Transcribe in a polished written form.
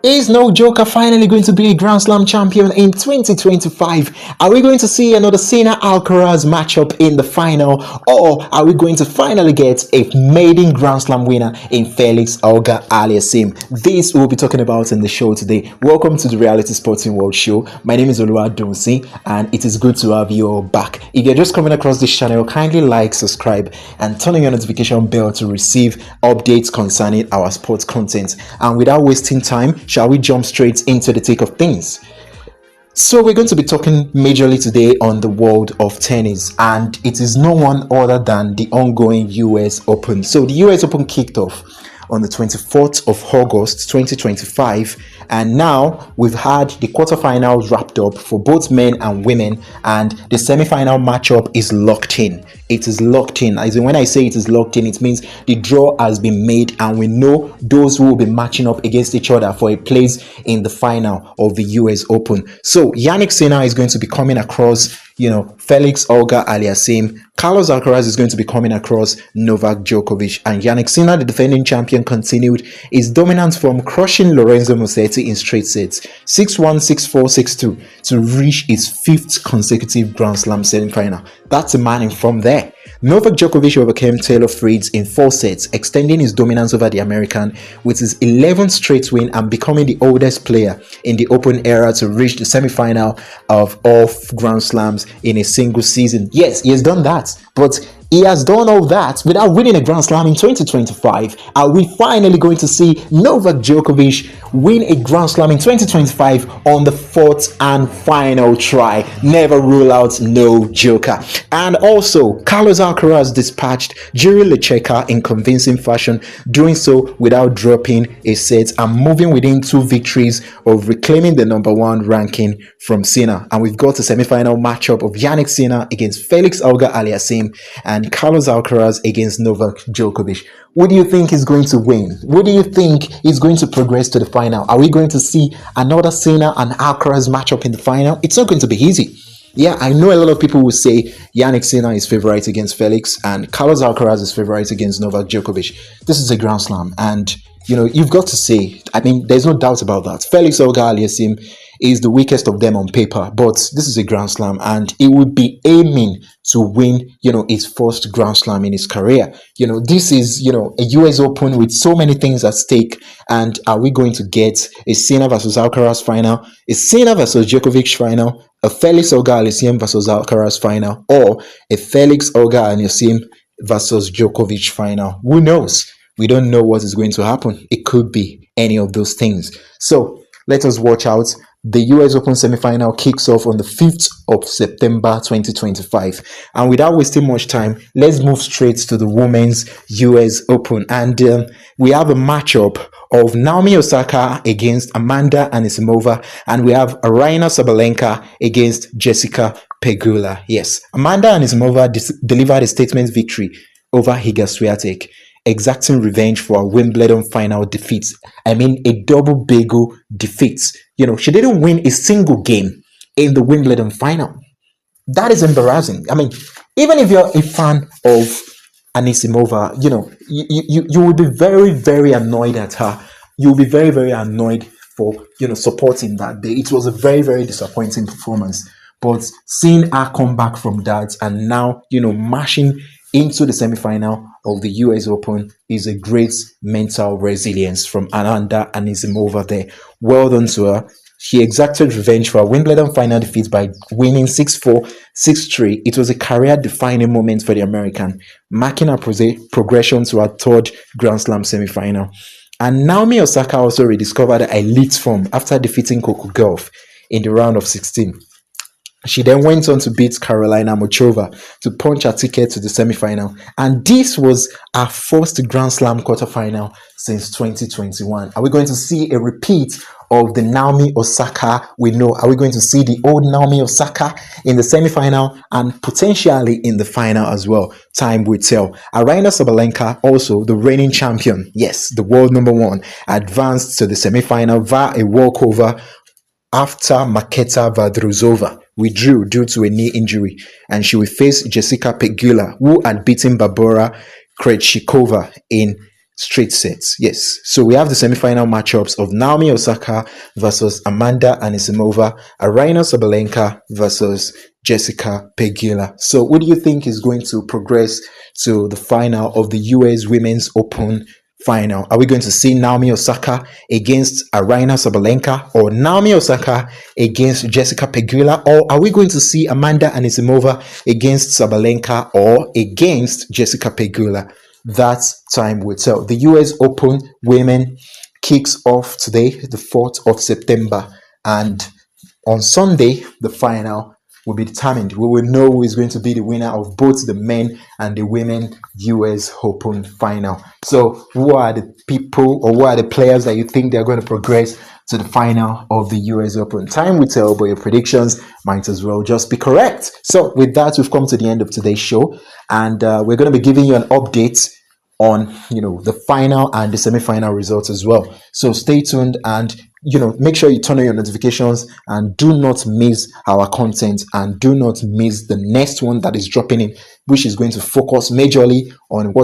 Is no Joker finally going to be a Grand Slam champion in 2025? Are we going to see another Sinner Alcaraz matchup in the final? Or are we going to finally get a maiden Grand Slam winner in Felix Auger-Aliassime? This we'll be talking about in the show today. Welcome to the Reality Sporting World Show. My name is Oluwadunsi and it is good to have you all back. If you're just coming across this channel, kindly like, subscribe and turn on your notification bell to receive updates concerning our sports content. And without wasting time, shall we jump straight into the thick of things? So we're going to be talking majorly today on the world of tennis, and it is no one other than the ongoing US Open. So the US Open kicked off on the 24th of August 2025, and now we've had the quarterfinals wrapped up for both men and women, and the semi-final matchup is locked in. It is locked in. As in, when I say it is locked in, it means the draw has been made and we know those who will be matching up against each other for a place in the final of the US Open. So Jannik Sinner is going to be coming across Felix Auger-Aliassime. Carlos Alcaraz is going to be coming across Novak Djokovic, and Jannik Sinner, the defending champion, continued his dominance from crushing Lorenzo Musetti in straight sets 6-1, 6-4, 6-2 to reach his fifth consecutive Grand Slam semi-final. That's a man in form there. Novak Djokovic overcame Taylor Fritz in 4 sets, extending his dominance over the American with his 11th straight win and becoming the oldest player in the Open era to reach the semi-final of all Grand Slams in a single season. Yes, he has done that, but he has done all that without winning a Grand Slam in 2025. Are we finally going to see Novak Djokovic win a Grand Slam in 2025 on the 4th and final try? Never rule out no Joker. And also, Carlos Alcaraz dispatched Jiri Lecheka in convincing fashion, doing so without dropping a set and moving within 2 victories of reclaiming the #1 ranking from Sinner. And we've got a semi-final matchup of Jannik Sinner against Felix Auger-Aliassime and Carlos Alcaraz against Novak Djokovic. What do you think is going to win? What do you think is going to progress to the final? Are we going to see another Sinner and Alcaraz matchup in the final? It's not going to be easy. Yeah, I know a lot of people will say Jannik Sinner is favorite against Felix and Carlos Alcaraz is favorite against Novak Djokovic. This is a Grand Slam, and you've got to say, there's no doubt about that. Felix Auger-Aliassime is the weakest of them on paper, but this is a Grand Slam and he would be aiming to win, his first Grand Slam in his career. This is, a US Open with so many things at stake. And are we going to get a Sinner versus Alcaraz final, a Sinner versus Djokovic final, a Felix Auger-Aliassime versus Alcaraz final, or a Felix Auger-Aliassime versus Djokovic final? Who knows? We don't know what is going to happen. It could be any of those things. So let us watch out. The US Open semi-final kicks off on the 5th of September 2025. And without wasting much time, let's move straight to the Women's US Open. And we have a matchup of Naomi Osaka against Amanda Anisimova. And we have Aryna Sabalenka against Jessica Pegula. Yes, Amanda Anisimova delivered a statement victory over Iga Swiatek, exacting revenge for a Wimbledon final defeat. A double bagel defeat. She didn't win a single game in the Wimbledon final. That is embarrassing. Even if you're a fan of Anisimova, you will be very, very annoyed at her. You'll be very, very annoyed for, supporting that day. It was a very, very disappointing performance. But seeing her come back from that and now, mashing into the semi-final of the US Open is a great mental resilience from Amanda Anisimova there. Well done to her. She exacted revenge for a Wimbledon final defeat by winning 6-4, 6-3. It was a career-defining moment for the American, marking her progression to her 3rd Grand Slam semi-final. And Naomi Osaka also rediscovered her elite form after defeating Coco Gauff in the round of 16. She then went on to beat Karolina Muchova to punch her ticket to the semi-final. And this was her first Grand Slam quarterfinal since 2021. Are we going to see a repeat of the Naomi Osaka we know? Are we going to see the old Naomi Osaka in the semi-final and potentially in the final as well? Time will tell. Aryna Sabalenka, also the reigning champion, yes, the world #1, advanced to the semi-final via a walkover after Marketa Vondrousova withdrew due to a knee injury, and she will face Jessica Pegula, who had beaten Barbora Krejcikova in straight sets. Yes. So we have the semi-final matchups of Naomi Osaka versus Amanda Anisimova, Aryna Sabalenka versus Jessica Pegula. So who do you think is going to progress to the final of the US Women's Open final? Are we going to see Naomi Osaka against Aryna Sabalenka, or Naomi Osaka against Jessica Pegula, or are we going to see Amanda Anisimova against Sabalenka or against Jessica Pegula? That time will tell. The US Open Women kicks off today, the 4th of September, and on Sunday, the final will be determined. We will know who is going to be the winner of both the men and the women US Open final. So, who are the people or who are the players that you think they're going to progress to the final of the US Open? Time will tell, but your predictions might as well just be correct. So, with that, we've come to the end of today's show, and we're going to be giving you an update on the final and the semi-final results as well. So stay tuned, and make sure you turn on your notifications and do not miss our content, and do not miss the next one that is dropping in, which is going to focus majorly on what